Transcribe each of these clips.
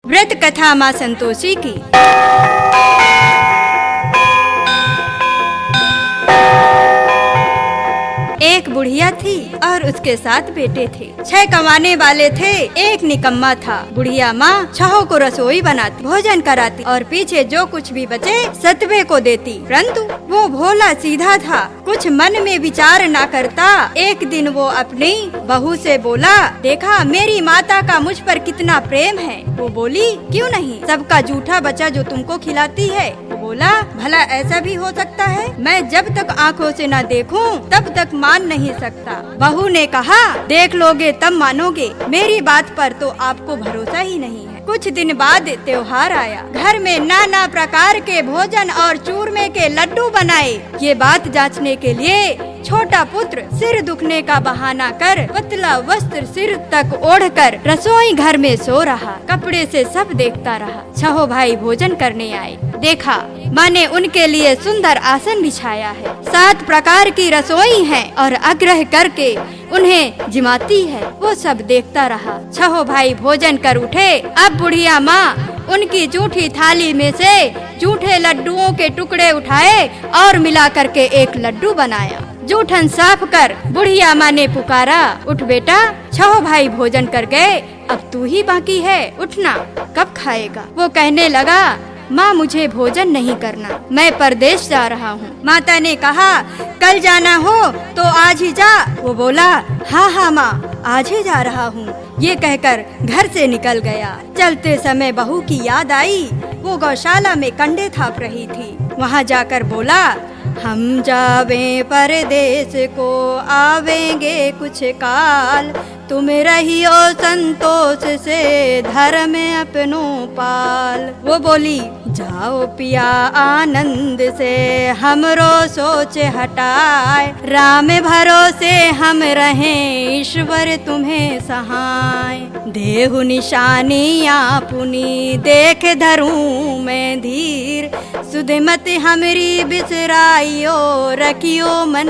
व्रत कथा माँ संतोषी की। एक बुढ़िया थी और उसके 7 बेटे थे। 6 कमाने वाले थे, एक निकम्मा था। बुढ़िया माँ 6 को रसोई बनाती, भोजन कराती और पीछे जो कुछ भी बचे 7वें को देती। परंतु वो भोला सीधा था, कुछ मन में विचार ना करता। एक दिन वो अपनी बहू से बोला, देखा मेरी माता का मुझ पर कितना प्रेम है। वो बोली, क्यों नहीं, सबका जूठा बचा जो तुमको खिलाती है। वो बोला, भला ऐसा भी हो सकता है? मैं जब तक आँखों से न देखूं तब तक मान नहीं सकता। बहू ने कहा, देख लोगे तब मानोगे, मेरी बात पर तो आपको भरोसा ही नहीं है। कुछ दिन बाद त्योहार आया। घर में नाना प्रकार के भोजन और चूरमे के लड्डू बनाए। ये बात जांचने के लिए छोटा पुत्र सिर दुखने का बहाना कर पतला वस्त्र सिर तक ओढ़कर रसोई घर में सो रहा। कपड़े से सब देखता रहा। 6 भाई भोजन करने आए। देखा माँ ने उनके लिए सुंदर आसन बिछाया है, 7 प्रकार की रसोई है और आग्रह करके उन्हें जिमाती है। वो सब देखता रहा। 6 भाई भोजन कर उठे। अब बुढ़िया माँ उनकी जूठी थाली में से जूठे लड्डुओं के टुकड़े उठाए और मिला करके एक लड्डू बनाया। जूठन साफ कर बुढ़िया माँ ने पुकारा, उठ बेटा, 6 भाई भोजन कर गए, अब तू ही बाकी है, उठना, कब खाएगा? वो कहने लगा, माँ मुझे भोजन नहीं करना, मैं परदेश जा रहा हूँ। माता ने कहा, कल जाना हो तो आज ही जा। वो बोला, हाँ हाँ माँ, आज ही जा रहा हूँ। ये कहकर घर से निकल गया। चलते समय बहू की याद आई। वो गौशाला में कंडे थाप रही थी। वहाँ जाकर बोला, हम जावे परदेश को, आवेंगे कुछ काल, तुम रहियो संतोष से, धर्म अपनों पाल। वो बोली, जाओ पिया आनंद से, हमरो सोच हटाए, राम भरोसे हम रहें, ईश्वर तुम्हें सहाय। देहु निशानी आपुनी, देख धरूं मैं धीर, सुधमत हमरी बिसराइयो, रखियो मन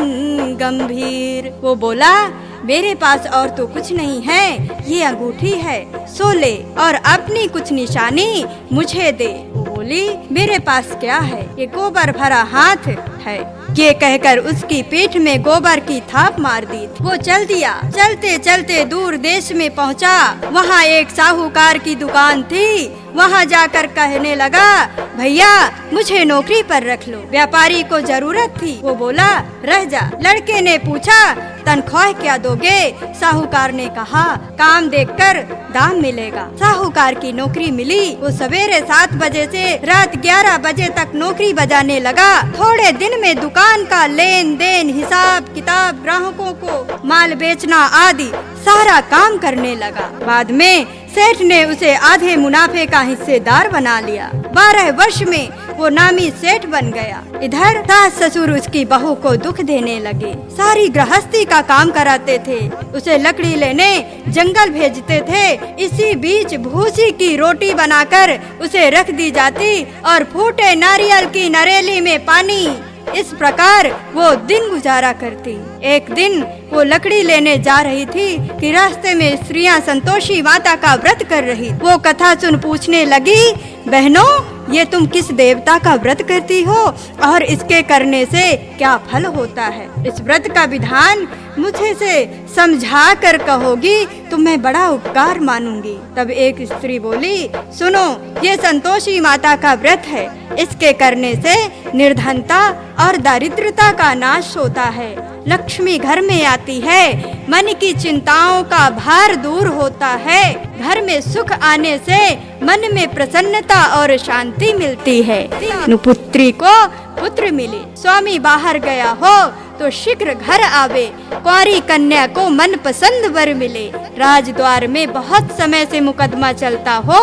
गंभीर। वो बोला, मेरे पास और तो कुछ नहीं है, ये अंगूठी है, सो ले और अपनी कुछ निशानी मुझे दे। वो बोली, मेरे पास क्या है, ये गोबर भरा हाथ है। ये कहकर उसकी पीठ में गोबर की थाप मार दी। वो चल दिया। चलते चलते दूर देश में पहुंचा। वहाँ एक साहूकार की दुकान थी। वहाँ जाकर कहने लगा, भैया मुझे नौकरी पर रख लो, व्यापारी को जरूरत थी। वो बोला, रह जा। लड़के ने पूछा, तनख्वाह क्या दोगे? साहूकार ने कहा, काम देखकर दाम मिलेगा। साहूकार की नौकरी मिली। वो सवेरे 7 बजे से रात 11 बजे तक नौकरी बजाने लगा। थोड़े दिन में दुकान का लेन देन, हिसाब किताब, ग्राहकों को माल बेचना आदि सारा काम करने लगा। बाद में सेठ ने उसे आधे मुनाफे का हिस्सेदार बना लिया। 12 वर्ष में वो नामी सेठ बन गया। इधर सास ससुर उसकी बहू को दुख देने लगे। सारी गृहस्थी का काम कराते थे। उसे लकड़ी लेने जंगल भेजते थे। इसी बीच भूसी की रोटी बनाकर उसे रख दी जाती और फूटे नारियल की नरेली में पानी। इस प्रकार वो दिन गुजारा करती। एक दिन वो लकड़ी लेने जा रही थी कि रास्ते में स्त्रियां संतोषी माता का व्रत कर रही। वो कथा सुन पूछने लगी, बहनों, ये तुम किस देवता का व्रत करती हो और इसके करने से क्या फल होता है? इस व्रत का विधान मुझे से समझा कर कहोगी तो मैं बड़ा उपकार मानूंगी। तब एक स्त्री बोली, सुनो, ये संतोषी माता का व्रत है। इसके करने से निर्धनता और दारिद्रता का नाश होता है, लक्ष्मी घर में आती है, मन की चिंताओं का भार दूर होता है, घर में सुख आने से मन में प्रसन्नता और शांति मिलती है। पुत्री को पुत्र मिले, स्वामी बाहर गया हो तो शीघ्र घर आवे, कुंवारी कन्या को मन पसंद वर मिले, राजद्वार में बहुत समय से मुकदमा चलता हो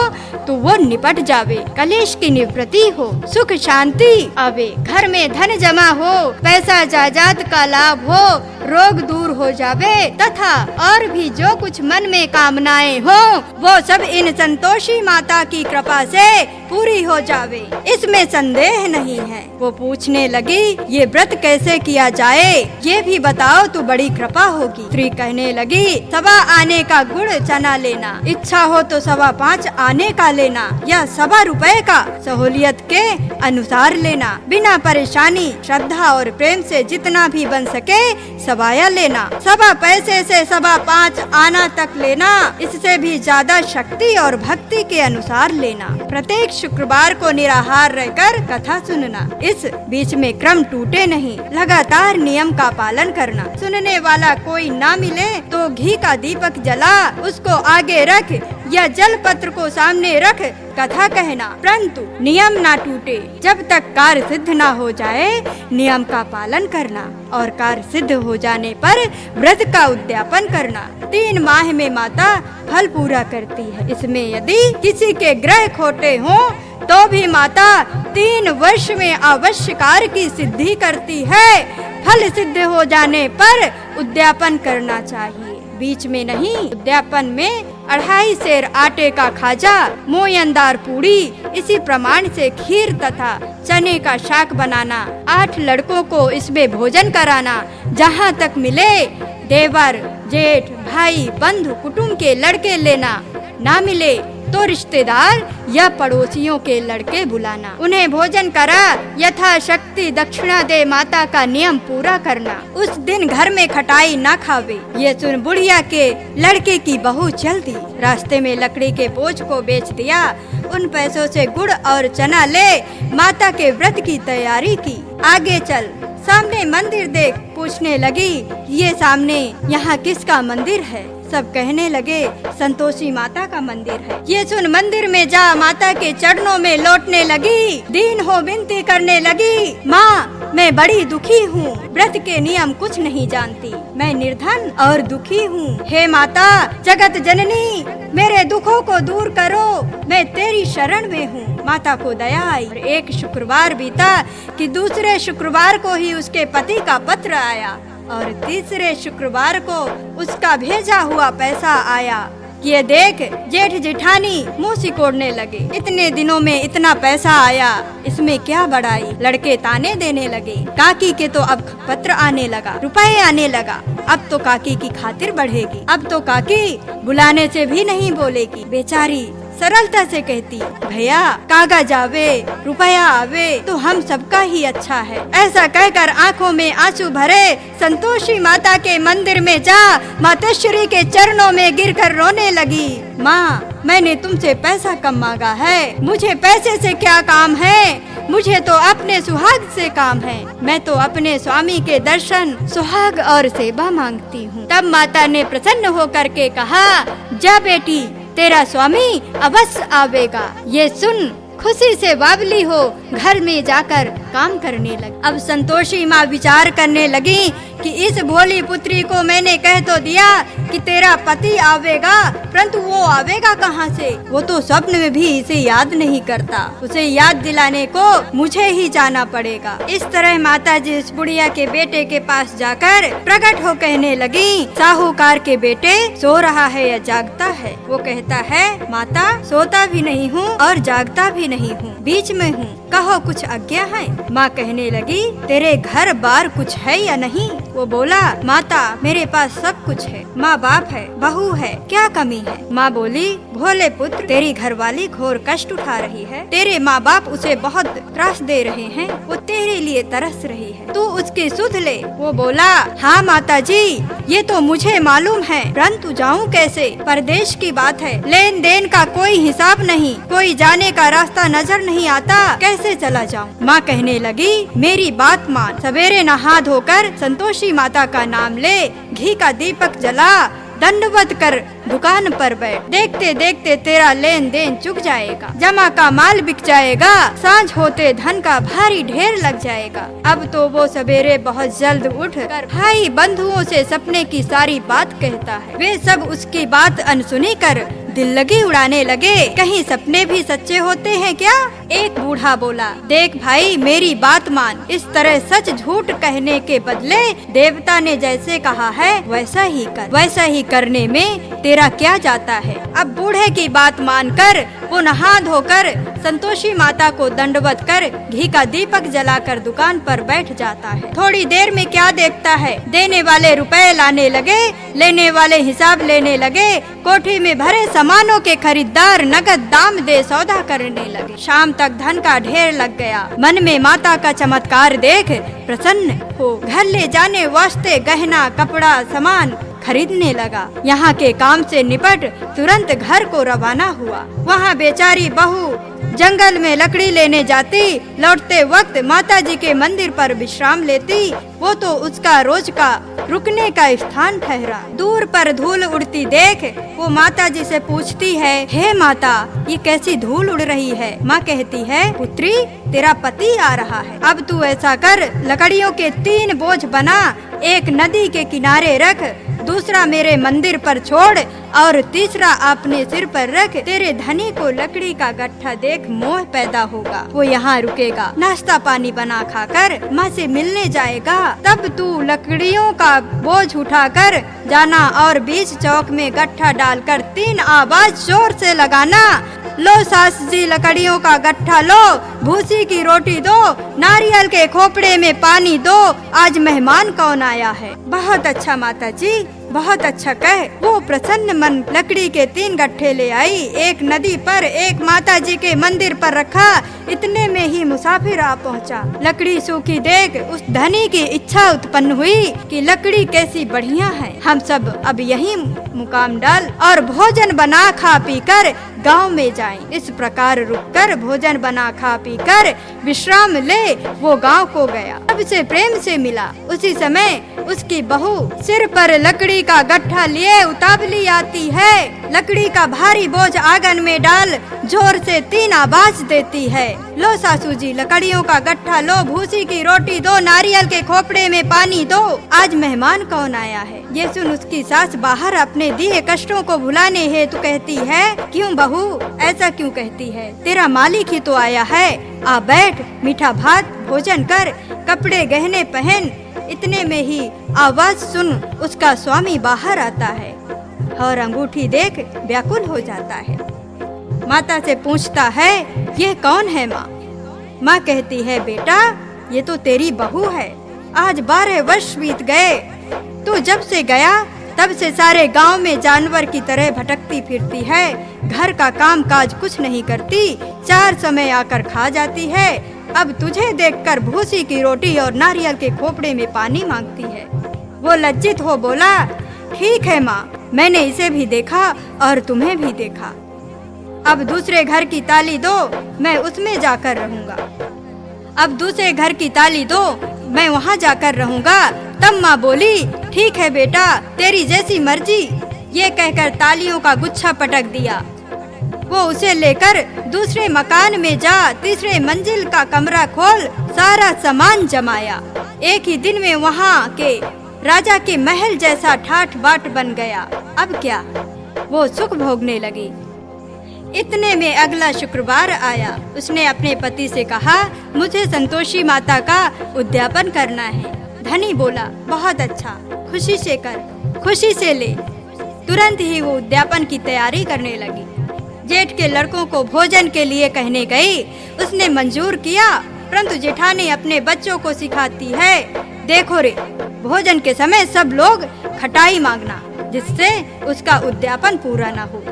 तो वो निपट जावे, कलेश की निवृत्ति हो, सुख शांति आवे, घर में धन जमा हो, पैसा जायदाद का लाभ हो, रोग दूर हो जावे तथा और भी जो कुछ मन में कामनाएं हो वो सब इन संतोषी माता की कृपा से पूरी हो जावे, इसमें संदेह नहीं है। वो पूछने लगी, ये व्रत कैसे किया जाए ये भी बताओ तो बड़ी कृपा होगी। स्त्री कहने लगी, 1.25 आने का गुड़ चना लेना, इच्छा हो तो 5.25 आने का लेना या 1.25 रुपए का सहूलियत के अनुसार लेना, बिना परेशानी श्रद्धा और प्रेम से जितना भी बन सके सवाया लेना, 1.25 पैसे से 5.25 आना तक लेना, इससे भी ज्यादा शक्ति और भक्ति के अनुसार लेना। प्रत्येक शुक्रवार को निराहार रहकर कथा सुनना, इस बीच में क्रम टूटे नहीं, लगातार नियम का पालन करना। सुनने वाला कोई ना मिले तो घी का दीपक जला उसको आगे रख या जल पत्र को सामने रख कथा कहना, परंतु नियम ना टूटे जब तक कार्य सिद्ध ना हो जाए नियम का पालन करना और कार्य सिद्ध हो जाने पर व्रत का उद्यापन करना। 3 माह में माता फल पूरा करती है। इसमें यदि किसी के ग्रह खोटे हों तो भी माता 3 वर्ष में अवश्य कार्य की सिद्धि करती है। फल सिद्ध हो जाने पर उद्यापन करना चाहिए, बीच में नहीं। उद्यापन में 2.5 सेर आटे का खाजा, मोयनदार पूड़ी, इसी प्रमाण से खीर तथा चने का शाक बनाना, 8 लड़कों को इसमें भोजन कराना। जहाँ तक मिले देवर, जेठ, भाई, बंधु, कुटुंब के लड़के लेना, ना मिले तो रिश्तेदार या पड़ोसियों के लड़के बुलाना, उन्हें भोजन करा यथाशक्ति दक्षिणा दे माता का नियम पूरा करना। उस दिन घर में खटाई ना खावे। ये सुन बुढ़िया के लड़के की बहू चल दी, रास्ते में लकड़ी के बोझ को बेच दिया, उन पैसों से गुड़ और चना ले माता के व्रत की तैयारी की। आगे चल, सामने मंदिर देख, पूछने लगी, ये सामने यहाँ किसका मंदिर है? सब कहने लगे, संतोषी माता का मंदिर है। ये सुन मंदिर में जा माता के चरणों में लौटने लगी, दीन हो विनती करने लगी, माँ मैं बड़ी दुखी हूँ, व्रत के नियम कुछ नहीं जानती, मैं निर्धन और दुखी हूँ। हे माता जगत जननी, मेरे दुखों को दूर करो, मैं तेरी शरण में हूँ। माता को दया आई। एक शुक्रवार बीता कि दूसरे शुक्रवार को ही उसके पति का पत्र आया और तीसरे शुक्रवार को उसका भेजा हुआ पैसा आया। ये देख जेठ जेठानी मुंह सिकोड़ने लगे, इतने दिनों में इतना पैसा आया, इसमें क्या बड़ाई। लड़के ताने देने लगे, काकी के तो अब पत्र आने लगा, रुपए आने लगा, अब तो काकी की खातिर बढ़ेगी, अब तो काकी बुलाने से भी नहीं बोलेगी। बेचारी सरलता से कहती, भैया कागज आवे रुपया आवे तो हम सबका ही अच्छा है। ऐसा कहकर आंखों में आंसू भरे संतोषी माता के मंदिर में जा मातेश्वरी के चरणों में गिरकर रोने लगी। माँ मैंने तुमसे पैसा कम मांगा है, मुझे पैसे से क्या काम है, मुझे तो अपने सुहाग से काम है, मैं तो अपने स्वामी के दर्शन सुहाग और सेवा मांगती हूँ। तब माता ने प्रसन्न होकर के कहा, जा बेटी तेरा स्वामी अवश्य आवेगा। ये सुन खुशी से बावली हो घर में जाकर काम करने लगी। अब संतोषी माँ विचार करने लगी कि इस भोली पुत्री को मैंने कह तो दिया कि तेरा पति आवेगा, परंतु वो आवेगा कहाँ से? वो तो स्वप्न में भी इसे याद नहीं करता, उसे याद दिलाने को मुझे ही जाना पड़ेगा। इस तरह माता जी उस बुढ़िया के बेटे के पास जाकर प्रकट हो कहने लगी, साहूकार के बेटे सो रहा है या जागता है? वो कहता है, माता सोता भी नहीं हूँ और जागता भी नहीं हूँ, बीच में हूँ, कहो कुछ आज्ञा है? माँ कहने लगी, तेरे घर बार कुछ है या नहीं? वो बोला, माता मेरे पास सब कुछ है, माँ बाप है, बहू है, क्या कमी है? माँ बोली, भोले पुत्र तेरी घरवाली घोर कष्ट उठा रही है, तेरे माँ बाप उसे बहुत त्रास दे रहे हैं, वो तेरे लिए तरस रही है, तू उसकी सुध ले। वो बोला, हाँ माता जी ये तो मुझे मालूम है, परंतु जाऊँ कैसे? परदेश की बात है, लेन देन का कोई हिसाब नहीं, कोई जाने का रास्ता नजर नहीं आता, कैसे चला जाऊँ? माँ कहने लगी, मेरी बात मान, सवेरे नहा धोकर संतोषी माता का नाम ले, घी का दीपक जला, दंडवत कर दुकान पर बैठ, देखते देखते तेरा लेन देन चुक जाएगा, जमा का माल बिक जाएगा, सांझ होते धन का भारी ढेर लग जाएगा। अब तो वो सवेरे बहुत जल्द उठ कर भाई बंधुओं से सपने की सारी बात कहता है। वे सब उसकी बात अनसुनी कर दिल लगी उड़ाने लगे, कहीं सपने भी सच्चे होते हैं क्या? एक बूढ़ा बोला, देख भाई मेरी बात मान, इस तरह सच झूठ कहने के बदले देवता ने जैसे कहा है वैसा ही कर, वैसा ही करने में तेरा क्या जाता है। अब बूढ़े की बात मानकर वो नहा धोकर संतोषी माता को दंडवत कर घी का दीपक जलाकर दुकान पर बैठ जाता है। थोड़ी देर में क्या देखता है, देने वाले रुपए लाने लगे, लेने वाले हिसाब लेने लगे, कोठी में भरे सामानों के खरीदार नगद दाम दे सौदा करने लगे। शाम तक धन का ढेर लग गया। मन में माता का चमत्कार देख प्रसन्न हो घर ले जाने वास्ते गहना कपड़ा सामान खरीदने लगा। यहाँ के काम से निपट तुरंत घर को रवाना हुआ। वहाँ बेचारी बहू जंगल में लकड़ी लेने जाती, लौटते वक्त माताजी के मंदिर पर विश्राम लेती। वो तो उसका रोज का रुकने का स्थान ठहरा। दूर पर धूल उड़ती देख वो माताजी से पूछती है, हे माता ये कैसी धूल उड़ रही है? माँ कहती है, पुत्री तेरा पति आ रहा है, अब तू ऐसा कर लकड़ियों के 3 बोझ बना, एक नदी के किनारे रख, दूसरा मेरे मंदिर पर छोड़ और तीसरा अपने सिर पर रख। तेरे धनी को लकड़ी का गट्ठा देख मोह पैदा होगा, वो यहाँ रुकेगा, नाश्ता पानी बना खाकर माँ से मिलने जाएगा। तब तू लकड़ियों का बोझ उठाकर जाना और बीच चौक में गट्ठा डालकर 3 आवाज जोर से लगाना, लो सास जी लकड़ियों का गट्ठा लो, भूसी की रोटी दो, नारियल के खोपड़े में पानी दो, आज मेहमान कौन आया है। बहुत अच्छा माता जी, बहुत अच्छा कह वो प्रसन्न मन लकड़ी के 3 गट्ठे ले आई, एक नदी पर एक माताजी के मंदिर पर रखा। इतने में ही मुसाफिर आ पहुंचा। लकड़ी सूखी देख उस धनी की इच्छा उत्पन्न हुई कि लकड़ी कैसी बढ़िया है, हम सब अब यहीं मुकाम डाल और भोजन बना खा पी कर गाँव में जाएं। इस प्रकार रुककर भोजन बना खा पी कर विश्राम ले वो गाँव को गया। अब से प्रेम से मिला। उसी समय उसकी बहू सिर पर लकड़ी का गट्ठा लिए उतावली आती है। लकड़ी का भारी बोझ आंगन में डाल जोर से 3 आवाज देती है, लो सासू जी लकड़ियों का गट्ठा लो, भूसी की रोटी दो, नारियल के खोपड़े में पानी दो, आज मेहमान कौन आया है। ये सुन उसकी सास बाहर अपने दिए कष्टों को भुलाने हेतु कहती है, क्यों बहू ऐसा क्यों कहती है, तेरा मालिक ही तो आया है, आ बैठ मीठा भात भोजन कर, कपड़े गहने पहन। इतने में ही आवाज सुन उसका स्वामी बाहर आता है और अंगूठी देख व्याकुल हो जाता है। माता से पूछता है, यह कौन है माँ? माँ कहती है, बेटा ये तो तेरी बहू है, आज 12 वर्ष बीत गए, तू जब से गया तब से सारे गांव में जानवर की तरह भटकती फिरती है, घर का काम काज कुछ नहीं करती, 4 समय आकर खा जाती है, अब तुझे देखकर भूसी की रोटी और नारियल के खोपड़े में पानी मांगती है। वो लज्जित हो बोला, ठीक है माँ, मैंने इसे भी देखा और तुम्हें भी देखा, अब दूसरे घर की ताली दो, मैं उसमें जाकर रहूंगा। अब दूसरे घर की ताली दो, मैं वहाँ जाकर रहूंगा। तब माँ बोली, ठीक है बेटा तेरी जैसी मर्जी। ये कहकर तालियों का गुच्छा पटक दिया। वो उसे लेकर दूसरे मकान में जा तीसरे मंजिल का कमरा खोल सारा सामान जमाया। एक ही दिन में वहाँ के राजा के महल जैसा ठाठ बाट बन गया। अब क्या, वो सुख भोगने लगी। इतने में अगला शुक्रवार आया। उसने अपने पति से कहा, मुझे संतोषी माता का उद्यापन करना है। धनी बोला, बहुत अच्छा, खुशी से कर, खुशी से ले। तुरंत ही वो उद्यापन की तैयारी करने लगी। जेठ के लड़कों को भोजन के लिए कहने गई। उसने मंजूर किया, परंतु जेठानी अपने बच्चों को सिखाती है, देखो रे, भोजन के समय सब लोग खटाई मांगना, जिससे उसका उद्यापन पूरा न हो।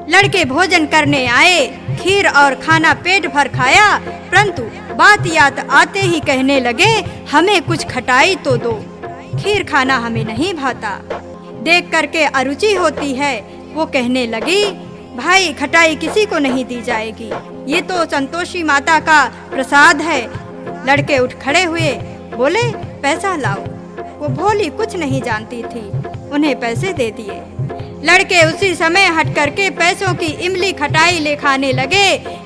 लड़के भोजन करने आए, खीर और खाना पेट भर खाया, परंतु बात याद आते ही कहने लगे, हमें कुछ खटाई तो दो, खीर खाना हमें नहीं भाता, देख करके अरुचि होती है। वो कहने लगी, भाई खटाई किसी को नहीं दी जाएगी, ये तो संतोषी माता का प्रसाद है। लड़के उठ खड़े हुए, बोले, पैसा लाओ। वो भोली कुछ नहीं जानती थी, उन्हें पैसे दे दिए। लड़के उसी समय हट करके पैसों की इमली खटाई ले खाने लगे।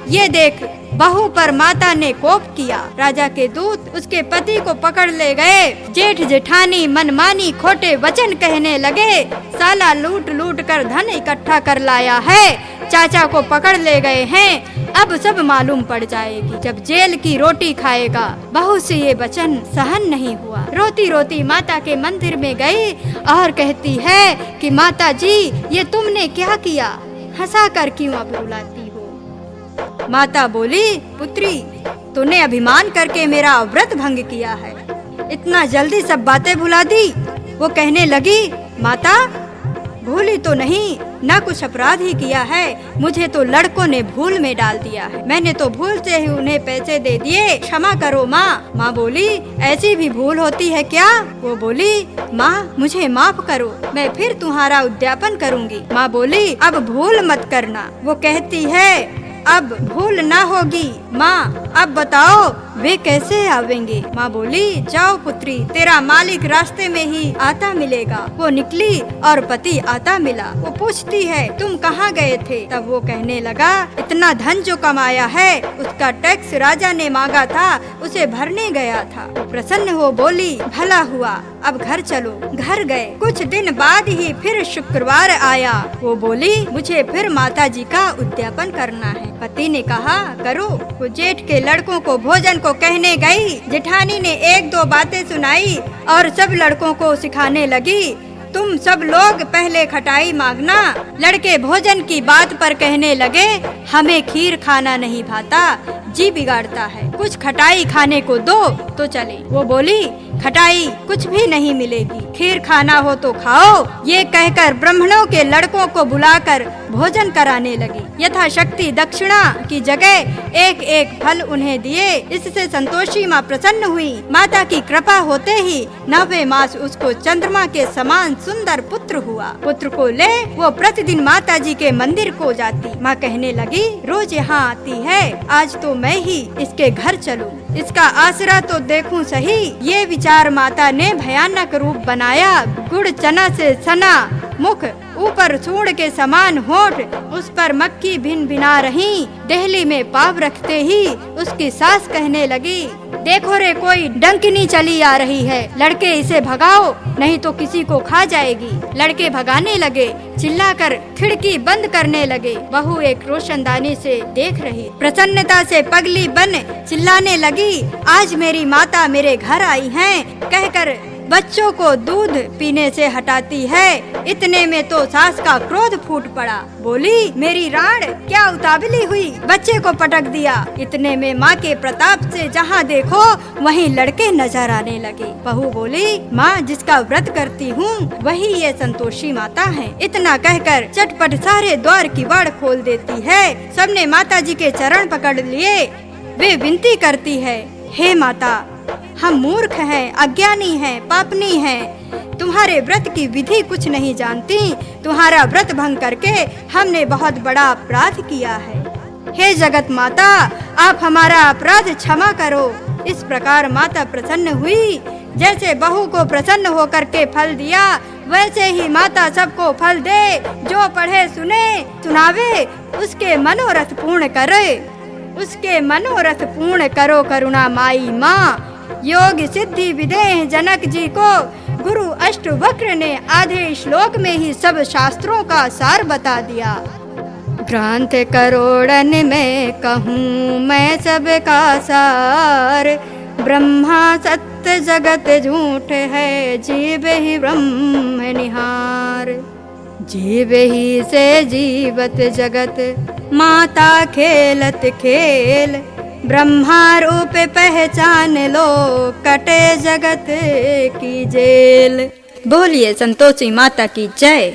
ये देख बहू पर माता ने कोप किया। राजा के दूत उसके पति को पकड़ ले गए। जेठ जेठानी मनमानी खोटे वचन कहने लगे। साला लूट लूट कर धन इकट्ठा कर लाया है, चाचा को पकड़ ले गए हैं, अब सब मालूम पड़ जाएगी जब जेल की रोटी खाएगा। बहू से ये वचन सहन नहीं हुआ। रोती रोती माता के मंदिर में गई और कहती है कि माता जी, ये तुमने क्या किया? हंसा कर क्यों अब रुलाती हो? माता बोली, पुत्री, तूने अभिमान करके मेरा व्रत भंग किया है, इतना जल्दी सब बातें भुला दी। वो कहने लगी, माता, भूली तो नहीं, ना कुछ अपराध ही किया है, मुझे तो लड़कों ने भूल में डाल दिया है, मैंने तो भूल से ही उन्हें पैसे दे दिए, क्षमा करो माँ। माँ बोली, ऐसी भी भूल होती है क्या? वो बोली, माँ मुझे माफ करो, मैं फिर तुम्हारा उद्यापन करूँगी। माँ बोली, अब भूल मत करना। वो कहती है, अब भूल ना होगी। माँ अब बताओ वे कैसे आवेंगे? माँ बोली, जाओ पुत्री, तेरा मालिक रास्ते में ही आता मिलेगा। वो निकली और पति आता मिला। वो पूछती है, तुम कहाँ गए थे? तब वो कहने लगा, इतना धन जो कमाया है उसका टैक्स राजा ने मांगा था, उसे भरने गया था। वो प्रसन्न हो बोली, भला हुआ, अब घर चलो। घर गए। कुछ दिन बाद ही फिर शुक्रवार आया। वो बोली, मुझे फिर माता जी का उद्यापन करना है। पति ने कहा, करो। वो जेठ के लड़कों को भोजन को कहने गई। जेठानी ने एक दो बातें सुनाई और सब लड़कों को सिखाने लगी, तुम सब लोग पहले खटाई मांगना। लड़के भोजन की बात पर कहने लगे, हमें खीर खाना नहीं भाता, जी बिगाड़ता है, कुछ खटाई खाने को दो तो चले। वो बोली, खटाई कुछ भी नहीं मिलेगी, खीर खाना हो तो खाओ। ये कहकर ब्राह्मणों के लड़कों को बुलाकर भोजन कराने लगी। यथाशक्ति दक्षिणा की जगह एक एक फल उन्हें दिए। इससे संतोषी माँ प्रसन्न हुई। माता की कृपा होते ही 9वें मास उसको चंद्रमा के समान सुंदर पुत्र हुआ। पुत्र को ले वो प्रतिदिन माता जी के मंदिर को जाती। माँ कहने लगी, रोज यहाँ आती है, आज तो मैं ही इसके घर चलूं, इसका आसरा तो देखूं सही। ये विचार माता ने भयानक रूप बनाया। गुड़ चना से सना मुख, ऊपर सूंड के समान होठ, उस पर मक्खी भिन भिना रही। देहली में पाव रखते ही उसकी सास कहने लगी, देखो रे, कोई डंकिनी चली आ रही है, लड़के इसे भगाओ नहीं तो किसी को खा जाएगी। लड़के भगाने लगे, चिल्लाकर खिड़की बंद करने लगे। बहू एक रोशनदानी से देख रही, प्रसन्नता से पगली बन चिल्लाने लगी, आज मेरी माता मेरे घर आई हैं, कहकर बच्चों को दूध पीने से हटाती है। इतने में तो सास का क्रोध फूट पड़ा। बोली, मेरी राण क्या उतावली हुई, बच्चे को पटक दिया। इतने में माँ के प्रताप से जहाँ देखो वहीं लड़के नजर आने लगे। बहू बोली, माँ जिसका व्रत करती हूँ वही ये संतोषी माता है। इतना कहकर चटपट सारे द्वार की वाड़ खोल देती है। सबने माता जी के चरण पकड़ लिए। वे विनती करती है, हे माता, हम मूर्ख हैं, अज्ञानी हैं, पापनी हैं, तुम्हारे व्रत की विधि कुछ नहीं जानती। तुम्हारा व्रत भंग करके हमने बहुत बड़ा अपराध किया है। हे जगत माता, आप हमारा अपराध क्षमा करो। इस प्रकार माता प्रसन्न हुई। जैसे बहू को प्रसन्न होकर के फल दिया, वैसे ही माता सबको फल दे। जो पढ़े सुने सुनावे, उसके मनोरथ पूर्ण करे। उसके मनोरथ पूर्ण करो करुणा माई माँ। योग सिद्धि विदेह जनक जी को गुरु अष्टवक्र ने आधे श्लोक में ही सब शास्त्रों का सार बता दिया। ग्रंथ करोड़न में कहूँ मैं सबका सार, ब्रह्मा सत्य जगत झूठ है, जीव ही ब्रह्म निहार। जीव ही से जीवत जगत, माता खेलत खेल, ब्रह्मा रूप पहचान लो, कटे जगत की जेल। बोलिए संतोषी माता की जय।